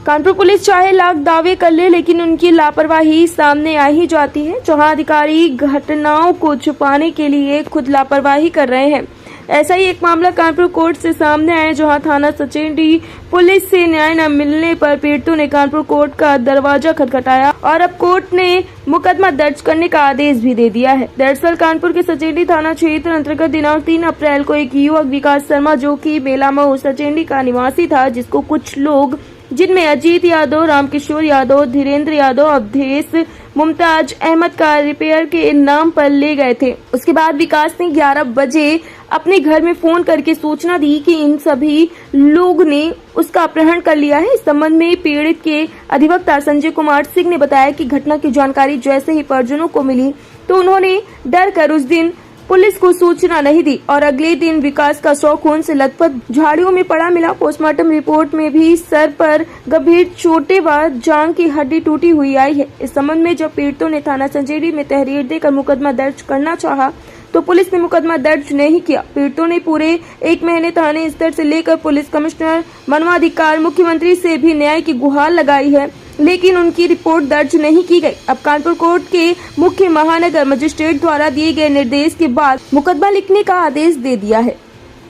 Kanpur police चाहे लाख दावे कर ले, लेकिन उनकी लापरवाही सामने आ ही जाती है। जहां अधिकारी घटनाओं को छुपाने के लिए खुद लापरवाही कर रहे हैं। ऐसा ही एक मामला कानपुर कोर्ट से सामने आया, जहां थाना सचेंडी पुलिस से न्याय न मिलने पर पीड़ितों ने कानपुर कोर्ट का दरवाजा खटखटाया और अब कोर्ट ने मुकदमा दर्ज करने का आदेश भी दे दिया है। दरअसल कानपुर के सचेंडी थाना क्षेत्र अंतर्गत दिनांक 3 अप्रैल को एक युवक विकास शर्मा, जो कि बेलामऊ सचेंडी का निवासी था, जिसको कुछ लोग जिनमें अजीत यादव, रामकिशोर यादव, धीरेन्द्र यादव, अवधेश, मुमताज अहमद का रिपेयर के नाम पर ले गए थे। उसके बाद विकास ने 11 बजे अपने घर में फोन करके सूचना दी कि इन सभी लोग ने उसका अपहरण कर लिया है। इस संबंध में पीड़ित के अधिवक्ता संजय कुमार सिंह ने बताया कि घटना की जानकारी जैसे ही परिजनों को मिली तो उन्होंने डर कर उस दिन पुलिस को सूचना नहीं दी और अगले दिन विकास का शव खून से लथपथ झाड़ियों में पड़ा मिला। पोस्टमार्टम रिपोर्ट में भी सर पर गंभीर चोटें व जांघ की हड्डी टूटी हुई आई है। इस संबंध में जब पीड़ितों ने थाना संजेड़ी में तहरीर देकर मुकदमा दर्ज करना चाहा तो पुलिस ने मुकदमा दर्ज नहीं किया। पीड़ितों ने पूरे 1 महीने थाने स्तर से लेकर पुलिस कमिश्नर, मानवाधिकार, मुख्यमंत्री से भी न्याय की गुहार लगाई है, लेकिन उनकी रिपोर्ट दर्ज नहीं की गई। अब कानपुर कोर्ट के मुख्य महानगर मजिस्ट्रेट द्वारा दिए गए निर्देश के बाद मुकदमा लिखने का आदेश दे दिया है।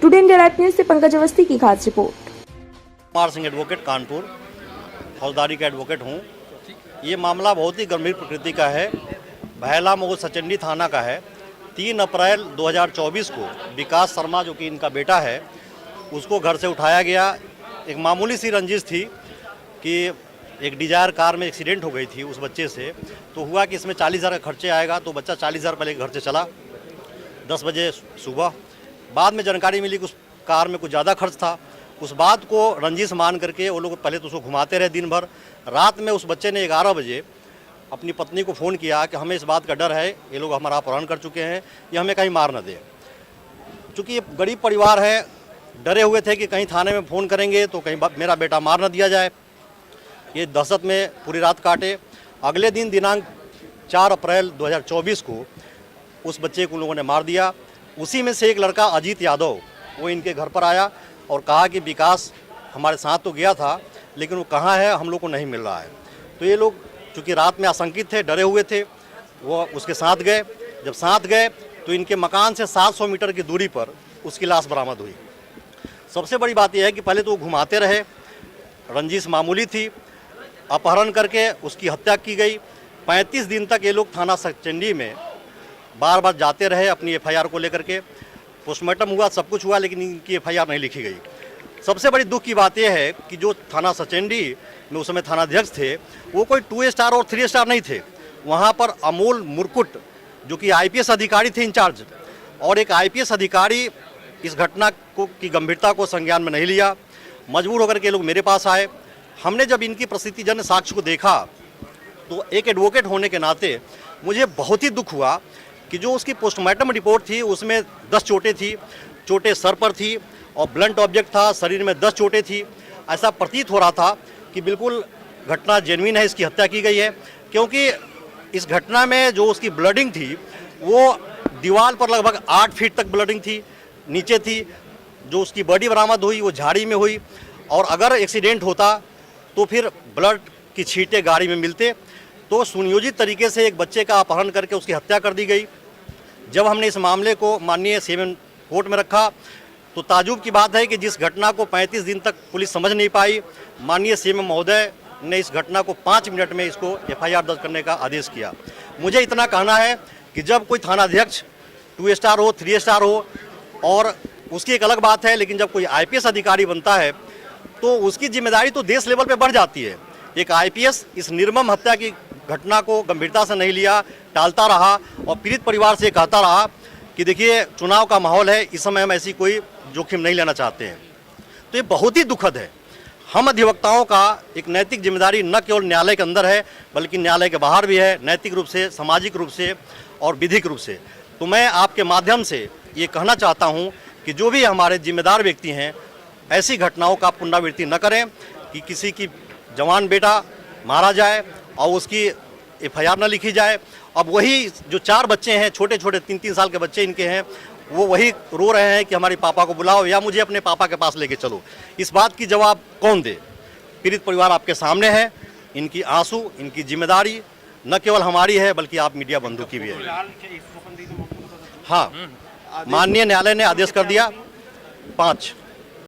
टुडे इंडिया लाइव न्यूज से पंकज अवस्थी की खास रिपोर्ट। कुमार सिंह एडवोकेट, कानपुर फौजदारी का एडवोकेट हूँ। ये मामला बहुत ही गंभीर प्रकृति का है। बेलामऊ सचेंडी थाना का है। 3 अप्रैल 2024 को विकास शर्मा, जो कि इनका बेटा है, उसको घर से उठाया गया। एक मामूली सी रंजिश थी कि एक डिजायर कार में एक्सीडेंट हो गई थी उस बच्चे से, तो हुआ कि इसमें 40,000 का खर्चे आएगा, तो बच्चा 40,000 पहले घर से चला 10 बजे सुबह। बाद में जानकारी मिली कि उस कार में कुछ ज़्यादा खर्च था। उस बात को रंजिश मान करके वो लोग पहले तो उसको घुमाते रहे दिन भर। रात में उस बच्चे ने 11 बजे अपनी पत्नी को फ़ोन किया कि हमें इस बात का डर है, ये लोग हमारा अपहरण कर चुके हैं, ये हमें कहीं मार न दे। चूँकि ये गरीब परिवार है, डरे हुए थे कि कहीं थाने में फ़ोन करेंगे तो कहीं मेरा बेटा मार न दिया जाए। ये दहशत में पूरी रात काटे। अगले दिन दिनांक 4 अप्रैल 2024 को उस बच्चे को लोगों ने मार दिया। उसी में से एक लड़का अजीत यादव, वो इनके घर पर आया और कहा कि विकास हमारे साथ तो गया था, लेकिन वो कहाँ है, हम लोग को नहीं मिल रहा है। तो ये लोग चूँकि रात में आशंकित थे, डरे हुए थे, वो उसके साथ गए। जब साथ गए तो इनके मकान से 700 मीटर की दूरी पर उसकी लाश बरामद हुई। सबसे बड़ी बात यह है कि पहले तो वो घुमाते रहे, रंजिश मामूली थी, अपहरण करके उसकी हत्या की गई। 35 दिन तक ये लोग थाना सचेंडी में बार बार जाते रहे अपनी एफआईआर को लेकर के। पोस्टमार्टम हुआ, सब कुछ हुआ, लेकिन इनकी एफआईआर नहीं लिखी गई। सबसे बड़ी दुख की बात यह है कि जो थाना सचेंडी में उस समय थानाध्यक्ष थे, वो कोई 2 स्टार और 3 स्टार नहीं थे। वहाँ पर अमोल मुरकुट, जो कि आईपीएस अधिकारी थे इंचार्ज, और एक आईपीएस अधिकारी इस घटना को की गंभीरता को संज्ञान में नहीं लिया। मजबूर होकर के लोग मेरे पास आए। हमने जब इनकी प्रसिद्धिजन्य साक्ष्य को देखा तो एक एडवोकेट होने के नाते मुझे बहुत ही दुख हुआ कि जो उसकी पोस्टमार्टम रिपोर्ट थी उसमें 10 चोटें थी, चोटें सर पर थी और ब्लंट ऑब्जेक्ट था, शरीर में 10 चोटें थी। ऐसा प्रतीत हो रहा था कि बिल्कुल घटना जेन्युइन है, इसकी हत्या की गई है। क्योंकि इस घटना में जो उसकी ब्लडिंग थी वो दीवार पर लगभग 8 फीट तक ब्लडिंग थी, नीचे थी। जो उसकी बॉडी बरामद हुई वो झाड़ी में हुई, और अगर एक्सीडेंट होता तो फिर ब्लड की छींटे गाड़ी में मिलते। तो सुनियोजित तरीके से एक बच्चे का अपहरण करके उसकी हत्या कर दी गई। जब हमने इस मामले को माननीय सीएम कोर्ट में रखा तो ताजुब की बात है कि जिस घटना को 35 दिन तक पुलिस समझ नहीं पाई, माननीय सीएम महोदय ने इस घटना को 5 मिनट में इसको एफआईआर दर्ज करने का आदेश किया। मुझे इतना कहना है कि जब कोई थानाध्यक्ष 2 स्टार हो, 3 स्टार हो, और उसकी एक अलग बात है, लेकिन जब कोई आईपीएस अधिकारी बनता है तो उसकी जिम्मेदारी तो देश लेवल पे बढ़ जाती है। एक आईपीएस इस निर्मम हत्या की घटना को गंभीरता से नहीं लिया, टालता रहा और पीड़ित परिवार से कहता रहा कि देखिए चुनाव का माहौल है, इस समय हम ऐसी कोई जोखिम नहीं लेना चाहते हैं। तो ये बहुत ही दुखद है। हम अधिवक्ताओं का एक नैतिक जिम्मेदारी न केवल न्यायालय के अंदर है, बल्कि न्यायालय के बाहर भी है, नैतिक रूप से, सामाजिक रूप से और विधिक रूप से। तो मैं आपके माध्यम से ये कहना चाहता हूँ कि जो भी हमारे जिम्मेदार व्यक्ति हैं, ऐसी घटनाओं का पुनरावृत्ति न करें कि किसी की जवान बेटा मारा जाए और उसकी एफआईआर न लिखी जाए। अब वही जो 4 बच्चे हैं, छोटे छोटे 3-3 साल के बच्चे इनके हैं, वो वही रो रहे हैं कि हमारे पापा को बुलाओ या मुझे अपने पापा के पास लेके चलो। इस बात की जवाब कौन दे? पीड़ित परिवार आपके सामने है। इनकी आंसू, इनकी जिम्मेदारी न केवल हमारी है बल्कि आप मीडिया बंधु की भी है। हाँ, माननीय न्यायालय ने आदेश कर दिया 5